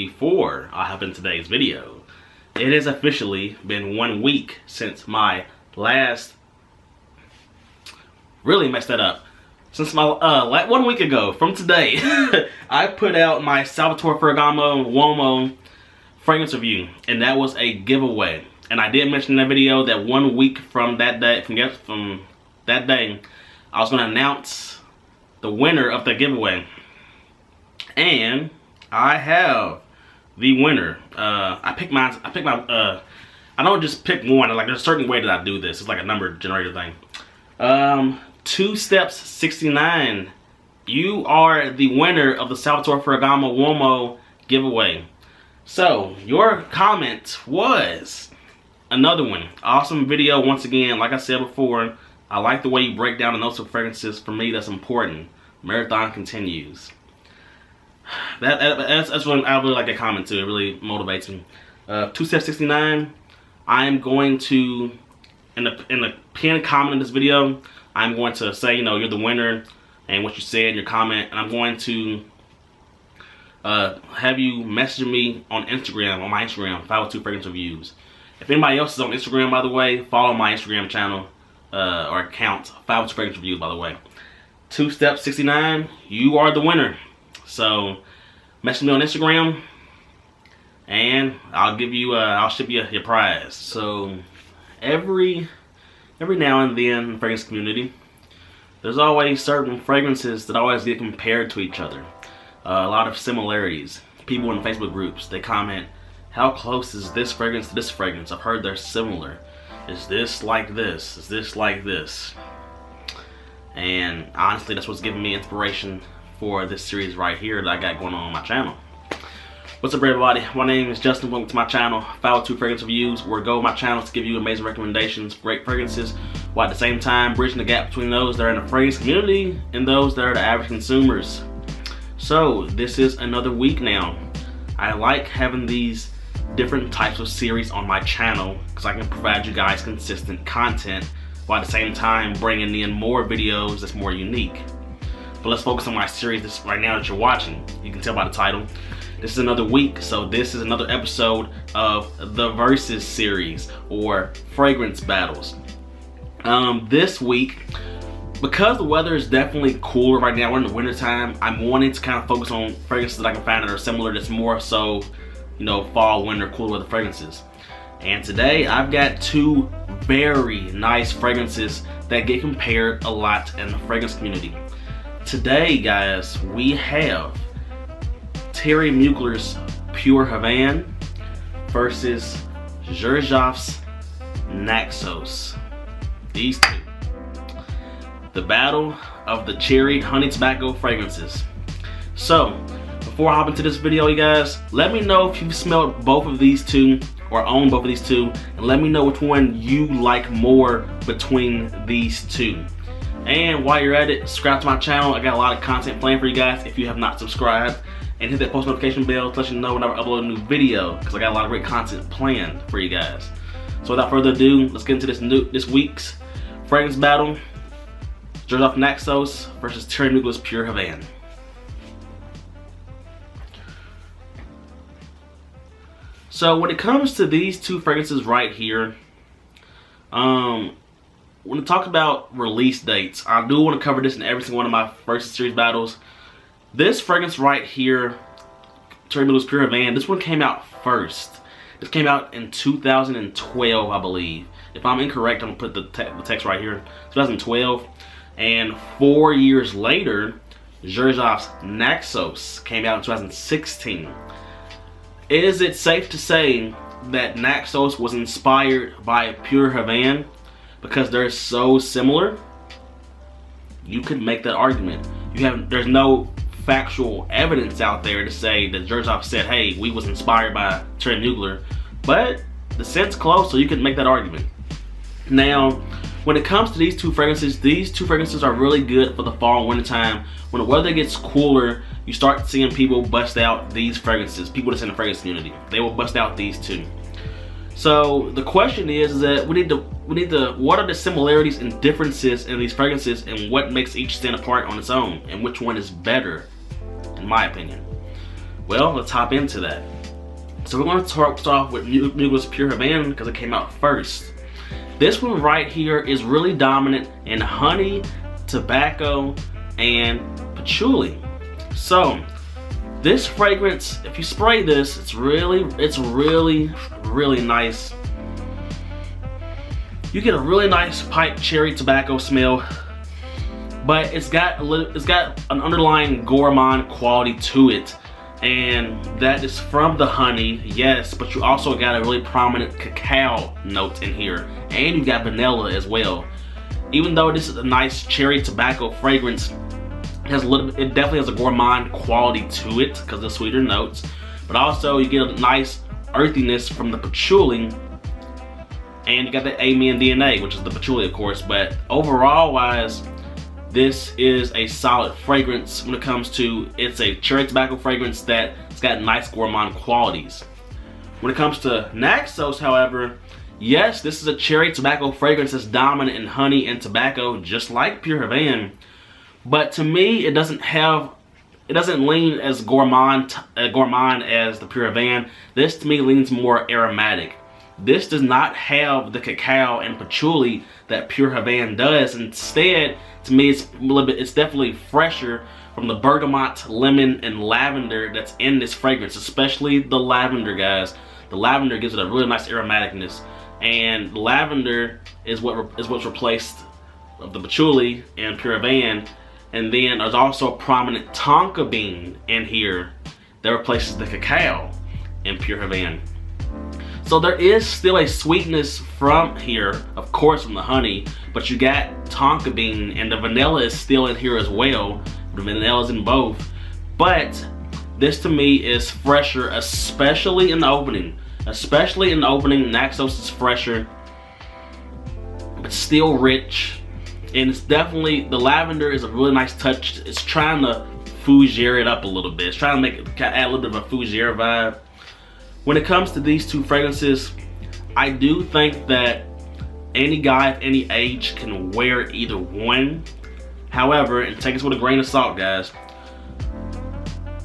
before I hop in today's video, it has officially been 1 week since my last, really messed that up, since my, 1 week ago from today, I put out my Salvatore Ferragamo Uomo fragrance review, and that was a giveaway. And I did mention in that video that 1 week from that day, from that day, I was going to announce the winner of the giveaway. And I have the winner. I don't just pick one. Like, there's a certain way that I do this. It's like a number generator thing. 2 Steps 69. You are the winner of the Salvatore Ferragamo Uomo giveaway. So your comment was another one. Awesome video once again. Like I said before, I like the way you break down the notes of fragrances. For me, that's important. Marathon continues. That's what I really like that comment too. It really motivates me. 2 Steps 69. I am going to, in the pinned comment in this video, I'm going to say, you know, you're the winner and what you said in your comment, and I'm going to have you message me on Instagram, on my Instagram, 502 Fragrance Reviews. If anybody else is on Instagram, by the way, follow my Instagram channel or account, 502 Fragrance Reviews, by the way. 2 Steps 69, you are the winner. So message me on Instagram, and I'll give you, I'll ship you your prize. So every now and then in the fragrance community, there's always certain fragrances that always get compared to each other. A lot of similarities. People in Facebook groups, they comment, how close is this fragrance to this fragrance? I've heard they're similar. Is this like this? Is this like this? And honestly, that's what's giving me inspiration for this series right here that I got going on my channel. What's up, everybody? My name is Justin. Welcome to my channel, 502 Fragrance Reviews, where go my channel to give you amazing recommendations, great fragrances, while at the same time bridging the gap between those that are in the fragrance community and those that are the average consumers. So this is another week now. I like having these different types of series on my channel because I can provide you guys consistent content while at the same time bringing in more videos that's more unique. But let's focus on my series this right now that you're watching. You can tell by the title. This is another week, so this is another episode of the Versus series, or fragrance battles. This week, because the weather is definitely cooler right now, we're in the winter time, I'm wanting to kind of focus on fragrances that I can find that are similar, that's more so, you know, fall, winter, cooler weather fragrances. And today, I've got 2 very nice fragrances that get compared a lot in the fragrance community. Today, guys, we have Thierry Mugler's Pure Havane versus Xerjoff's Naxos. These 2. The battle of the cherry honey tobacco fragrances. So, before I hop into this video, you guys, let me know if you've smelled both of these 2 or own both of these 2, and let me know which one you like more between these 2. And while you're at it, subscribe to my channel. I got a lot of content planned for you guys if you have not subscribed. And hit that post notification bell to let you know whenever I upload a new video, because I got a lot of great content planned for you guys. So without further ado, let's get into this week's fragrance battle. Xerjoff Naxos versus Thierry Mugler's Pure Havane. So when it comes to these 2 fragrances right here, when we talk about release dates, I do want to cover this in every single one of my Versus series battles. This fragrance right here, Thierry Mugler's Pure Havane, this one came out first. This came out in 2012, I believe. If I'm incorrect, I'm going to put the text right here. 2012. And 4 years later, Xerjoff's Naxos came out in 2016. Is it safe to say that Naxos was inspired by Pure Havane because they're so similar? You could make that argument. There's no factual evidence out there to say that Xerjoff said, hey, we was inspired by Thierry Mugler, but the scent's close, so you can make that argument. Now, when it comes to these 2 fragrances are really good for the fall and winter time. When the weather gets cooler, you start seeing people bust out these fragrances. People that's in the fragrance community, they will bust out these 2. So the question is that we need to, what are the similarities and differences in these fragrances, and what makes each stand apart on its own, and which one is better, in my opinion. Well, let's hop into that. So we're going to start off with Mugler Pure Havane because it came out first. This one right here is really dominant in honey, tobacco, and patchouli. So this fragrance, if you spray this, it's really nice. You get a really nice pipe cherry tobacco smell, but it's got an underlying gourmand quality to it, and that is from the honey, yes, but you also got a really prominent cacao note in here, and you got vanilla as well. Even though this is a nice cherry tobacco fragrance, it definitely has a gourmand quality to it because of the sweeter notes, but also you get a nice earthiness from the patchouli. And you got the Amen DNA, which is the patchouli, of course. But overall wise, this is a solid fragrance when it comes to, it's a cherry tobacco fragrance that it's got nice gourmand qualities. When it comes to Naxos, however, yes, this is a cherry tobacco fragrance that's dominant in honey and tobacco, just like Pure Havane. But to me, it doesn't lean as gourmand as the Pure Havane. This to me leans more aromatic. This does not have the cacao and patchouli that Pure Havane does. Instead, to me, it's definitely fresher from the bergamot, lemon, and lavender that's in this fragrance, especially the lavender, guys. The lavender gives it a really nice aromaticness, and lavender is what's replaced of the patchouli and Pure Havane. And then there's also a prominent tonka bean in here that replaces the cacao in Pure Havane. So there is still a sweetness from here, of course, from the honey, but you got tonka bean, and the vanilla is still in here as well. The vanilla is in both, but this to me is fresher, especially in the opening. Naxos is fresher, but still rich, and it's definitely, the lavender is a really nice touch. It's trying to fougere it up a little bit. It's trying to add a little bit of a fougere vibe. When it comes to these two fragrances, I do think that any guy of any age can wear either one. However, and take this with a grain of salt, guys,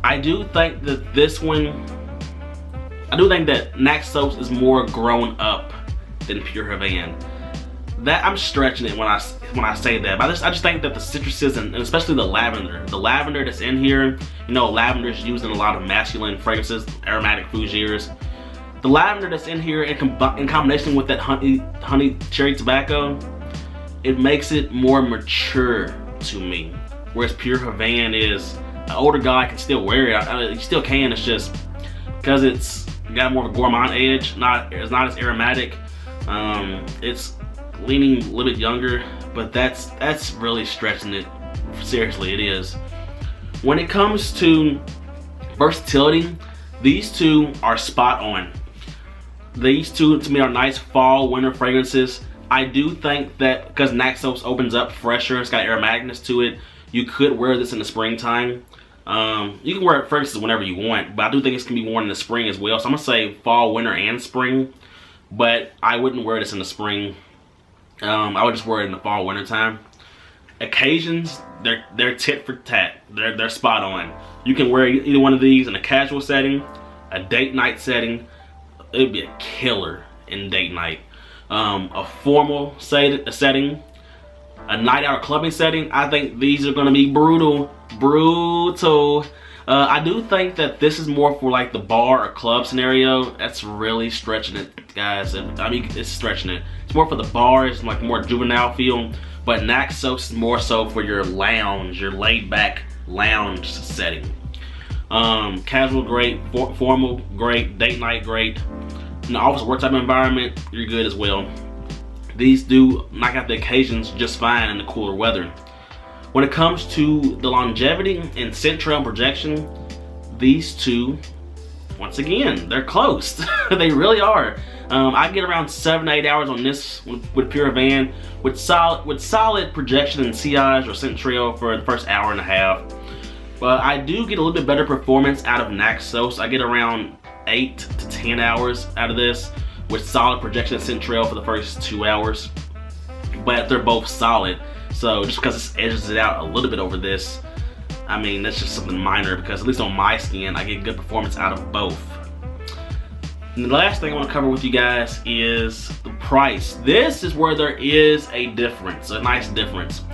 I do think that Naxos is more grown up than Pure Havane. That, I'm stretching it when I say that, but I just think that the citruses and especially the lavender that's in here, you know, lavender is used in a lot of masculine fragrances, aromatic fougères. The lavender that's in here in combination with that honey cherry tobacco, it makes it more mature to me. Whereas Pure Havane is, an older guy can still wear it. You still can, it's just because it's got more of a gourmand edge, it's not as aromatic. It's leaning a little bit younger, but that's really stretching it. Seriously, it is. When it comes to versatility, these two are spot on. These two to me are nice fall winter fragrances. I do think that because Naxos opens up fresher, it's got aromaticness to it, you could wear this in the springtime. You can wear fragrances whenever you want, but I do think it's gonna be worn in the spring as well. So I'm gonna say fall, winter, and spring, but I wouldn't wear this in the spring. I would just wear it in the fall, winter time. Occasions, they're tit for tat. They're spot on. You can wear either one of these in a casual setting, a date night setting. It'd be a killer in date night. A formal setting, a night out clubbing setting. I think these are gonna be brutal. I do think that this is more for like the bar or club scenario. That's really stretching it, guys. I mean, it's stretching it. It's more for the bar. It's like more juvenile feel. But Naxos is more so for your lounge, your laid back lounge setting. Casual, great. Formal, great. Date night, great. In the office work type environment, you're good as well. These do knock out the occasions just fine in the cooler weather. When it comes to the longevity and scent trail projection, these two, once again, they're close. They really are. I get around 7 to 8 hours on this with Pure Havane, with solid projection and sillage or scent trail for the first hour and a half. But I do get a little bit better performance out of Naxos. I get around 8 to 10 hours out of this with solid projection and scent trail for the first 2 hours. But they're both solid. So just because this edges it out a little bit over this, I mean, that's just something minor because at least on my skin, I get good performance out of both. And the last thing I want to cover with you guys is the price. This is where there is a difference, a nice difference.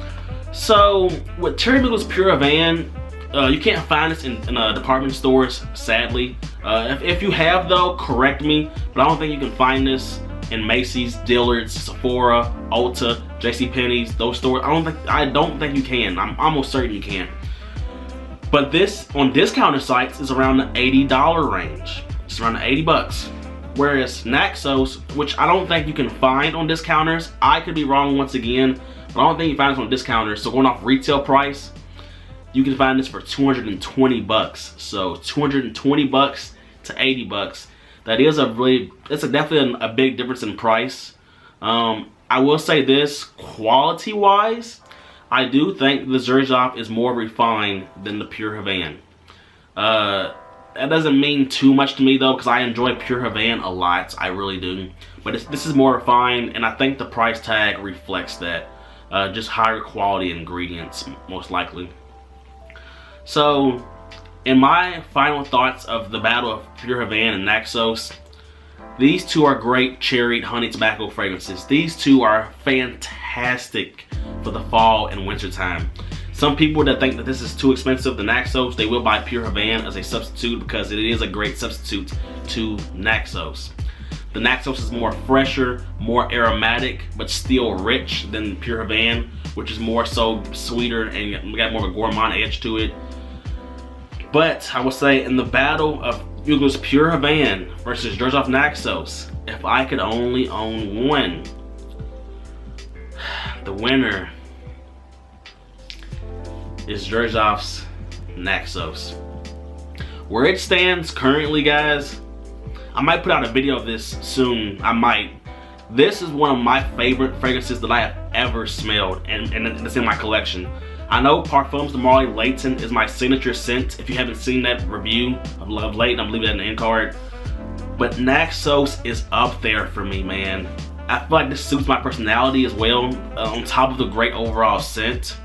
So with Mugler Pure Havane, you can't find this in department stores, sadly. If you have though, correct me, but I don't think you can find this in Macy's, Dillard's, Sephora, Ulta, JCPenney's, those stores. I don't think you can. I'm almost certain you can't. But this on discounter sites is around the $80 range. It's around the 80 bucks. Whereas Naxos, which I don't think you can find on discounters, I could be wrong once again, but I don't think you find this on discounters. So going off retail price, you can find this for 220 bucks. So 220 bucks to 80 bucks. That is definitely a big difference in price. I will say this, quality wise, I do think the Xerjoff is more refined than the Pure Havane. That doesn't mean too much to me though, because I enjoy Pure Havane a lot, I really do. But this is more refined, and I think the price tag reflects that. Just higher quality ingredients, most likely. So, in my final thoughts of the battle of Pure Havane and Naxos, these two are great cherry honey tobacco fragrances. These two are fantastic for the fall and winter time. Some people that think that this is too expensive, the Naxos, they will buy Pure Havane as a substitute because it is a great substitute to Naxos. The Naxos is more fresher, more aromatic, but still rich than Pure Havane, which is more so sweeter and got more of a gourmand edge to it. But I will say, in the battle of Mugler's Pure Havane versus Xerjoff Naxos, if I could only own one, the winner is Xerjoff's Naxos. Where it stands currently, guys, I might put out a video of this soon. I might. This is one of my favorite fragrances that I have ever smelled, and it's in my collection. I know Parfums de Marly Layton is my signature scent. If you haven't seen that review of Love Layton, I'm leaving that in the end card. But Naxos is up there for me, man. I feel like this suits my personality as well, on top of the great overall scent.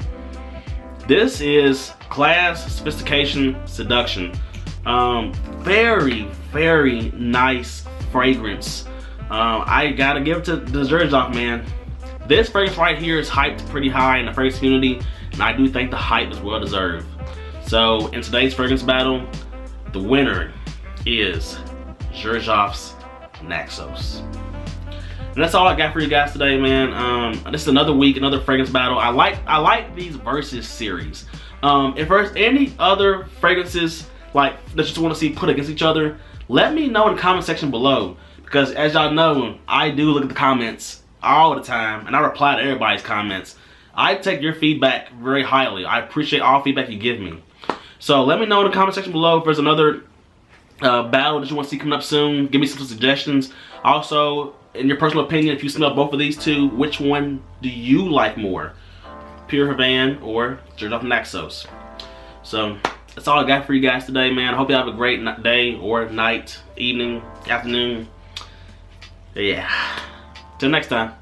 This is class, sophistication, seduction. Very, very nice fragrance. I gotta give it to the Xerjoff, man. This fragrance right here is hyped pretty high in the fragrance community, and I do think the hype is well deserved. So in today's fragrance battle, the winner is Xerjoff's Naxos. And that's all I got for you guys today, man. This is another week, another fragrance battle. I like these versus series. If there's any other fragrances like that you want to see put against each other, let me know in the comment section below. Because as y'all know, I do look at the comments all the time, and I reply to everybody's comments. I take your feedback very highly. I appreciate all feedback you give me. So let me know in the comment section below if there's another battle that you want to see coming up soon. Give me some suggestions. Also, in your personal opinion, if you smell both of these two, which one do you like more? Pure Havane or Xerjoff Naxos? So that's all I got for you guys today, man. I hope you have a great day or night, evening, afternoon. Yeah. Till next time.